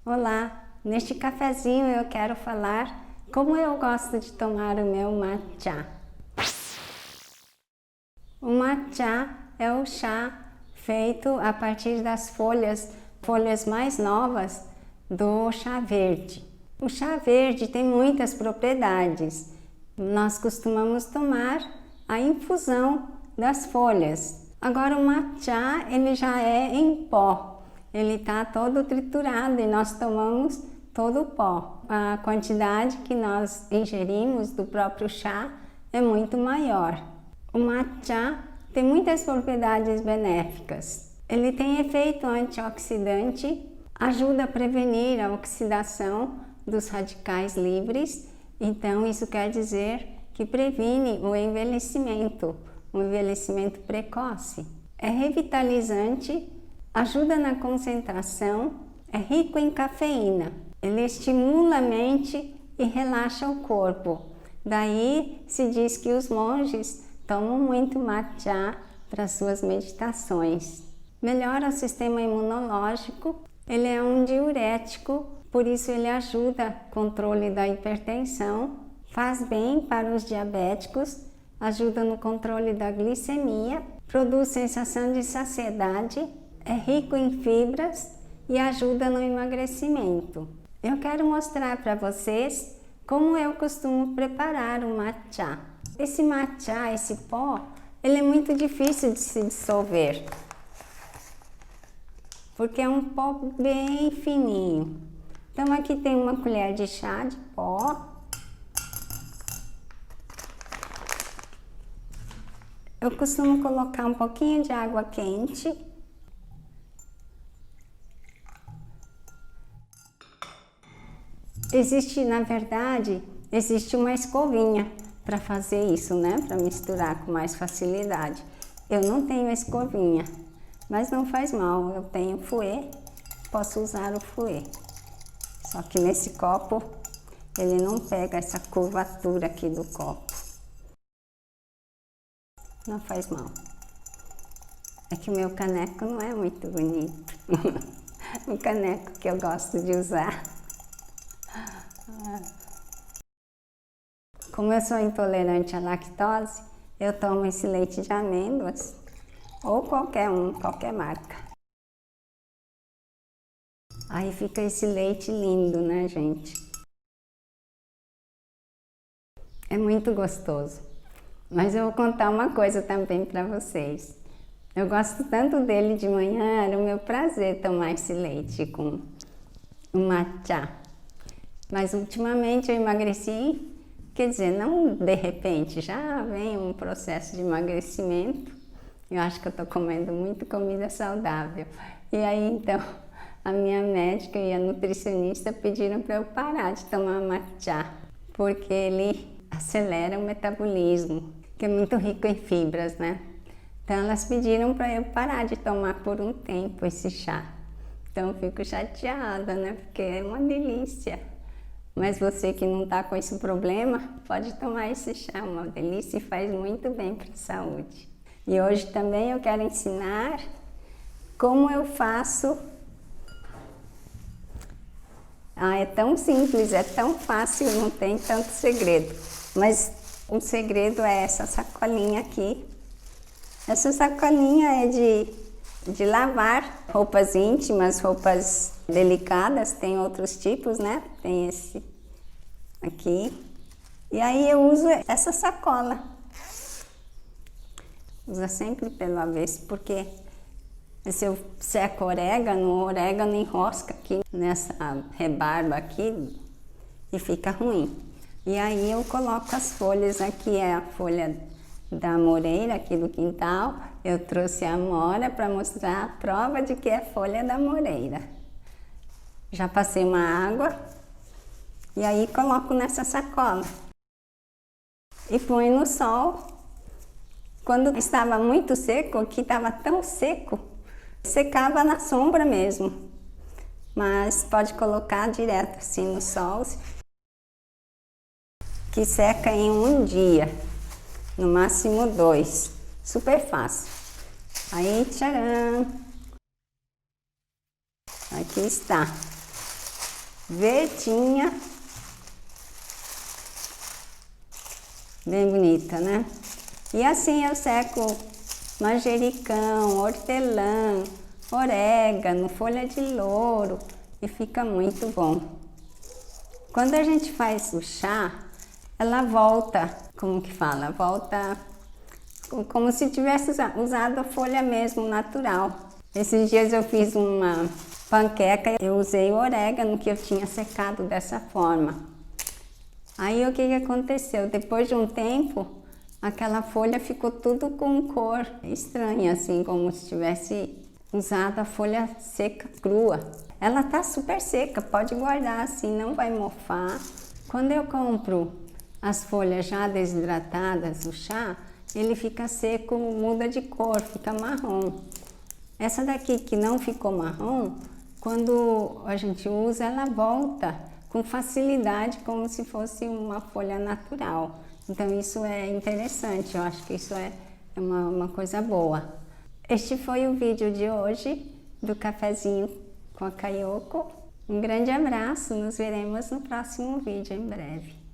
Olá, neste cafezinho eu quero falar como eu gosto de tomar o meu matcha. O matcha é o chá feito a partir das folhas mais novas do chá verde. O chá verde tem muitas propriedades. Nós costumamos tomar a infusão das folhas. Agora o matcha, ele já é em pó. Ele está todo triturado e nós tomamos todo o pó. A quantidade que nós ingerimos do próprio chá é muito maior. O matcha tem muitas propriedades benéficas. Ele tem efeito antioxidante, ajuda a prevenir a oxidação dos radicais livres, então isso quer dizer que previne o envelhecimento precoce. É revitalizante, ajuda na concentração, é rico em cafeína. Ele estimula a mente e relaxa o corpo. Daí se diz que os monges tomam muito matcha para suas meditações. Melhora o sistema imunológico, ele é um diurético, por isso ele ajuda no controle da hipertensão, faz bem para os diabéticos, ajuda no controle da glicemia, produz sensação de saciedade, é rico em fibras e ajuda no emagrecimento. Eu quero mostrar para vocês como eu costumo preparar o matcha. Esse matcha, esse pó, ele é muito difícil de se dissolver, porque é um pó bem fininho. Então aqui tem uma colher de chá de pó. Eu costumo colocar um pouquinho de água quente. Na verdade, existe uma escovinha para fazer isso, né? Para misturar com mais facilidade. Eu não tenho escovinha, mas não faz mal, eu tenho fouet, posso usar o fouet. Só que nesse copo, ele não pega essa curvatura aqui do copo. Não faz mal. É que o meu caneco não é muito bonito. O caneco que eu gosto de usar. Como eu sou intolerante à lactose, eu tomo esse leite de amêndoas, ou qualquer marca. Aí fica esse leite lindo, né, gente? É muito gostoso. Mas eu vou contar uma coisa também para vocês. Eu gosto tanto dele de manhã, era o meu prazer tomar esse leite com o matcha. Mas ultimamente eu emagreci, quer dizer, não de repente, já vem um processo de emagrecimento. Eu acho que eu estou comendo muito comida saudável. E aí então, a minha médica e a nutricionista pediram para eu parar de tomar matcha, porque ele acelera o metabolismo, que é muito rico em fibras, né? Então elas pediram para eu parar de tomar por um tempo esse chá. Então eu fico chateada, né? Porque é uma delícia. Mas você que não está com esse problema, pode tomar esse chá, uma delícia e faz muito bem para a saúde. E hoje também eu quero ensinar como eu faço. É tão simples, é tão fácil, não tem tanto segredo. Mas o segredo é essa sacolinha aqui. Essa sacolinha é de lavar roupas íntimas, roupas delicadas, tem outros tipos, né? Tem esse aqui. E aí eu uso essa sacola. Usa sempre pelo avesso, porque se eu seco o orégano enrosca aqui nessa rebarba aqui e fica ruim. E aí eu coloco as folhas, aqui é a folha da moreira aqui do quintal. Eu trouxe a amora para mostrar a prova de que é folha da moreira. Já passei uma água e aí coloco nessa sacola e ponho no sol. Quando estava muito seco, aqui estava tão seco, secava na sombra mesmo, mas pode colocar direto assim no sol, que seca em um dia, no máximo 2, super fácil. Aí, tcharam! Aqui está. verdinha, bem bonita, né? E assim eu seco manjericão, hortelã, orégano, folha de louro e fica muito bom. Quando a gente faz o chá, ela volta, como que fala? Volta como se tivesse usado a folha mesmo, natural. Esses dias eu fiz uma panqueca, eu usei o orégano que eu tinha secado dessa forma. Aí o que aconteceu? Depois de um tempo, aquela folha ficou tudo com cor estranha, assim, como se tivesse usado a folha seca crua. Ela tá super seca, pode guardar assim, não vai mofar. Quando eu compro as folhas já desidratadas, o chá, ele fica seco, muda de cor, fica marrom. Essa daqui que não ficou marrom, quando a gente usa, ela volta com facilidade, como se fosse uma folha natural. Então isso é interessante, eu acho que isso é uma coisa boa. Este foi o vídeo de hoje do cafezinho com a Kayoko. Um grande abraço, nos veremos no próximo vídeo em breve.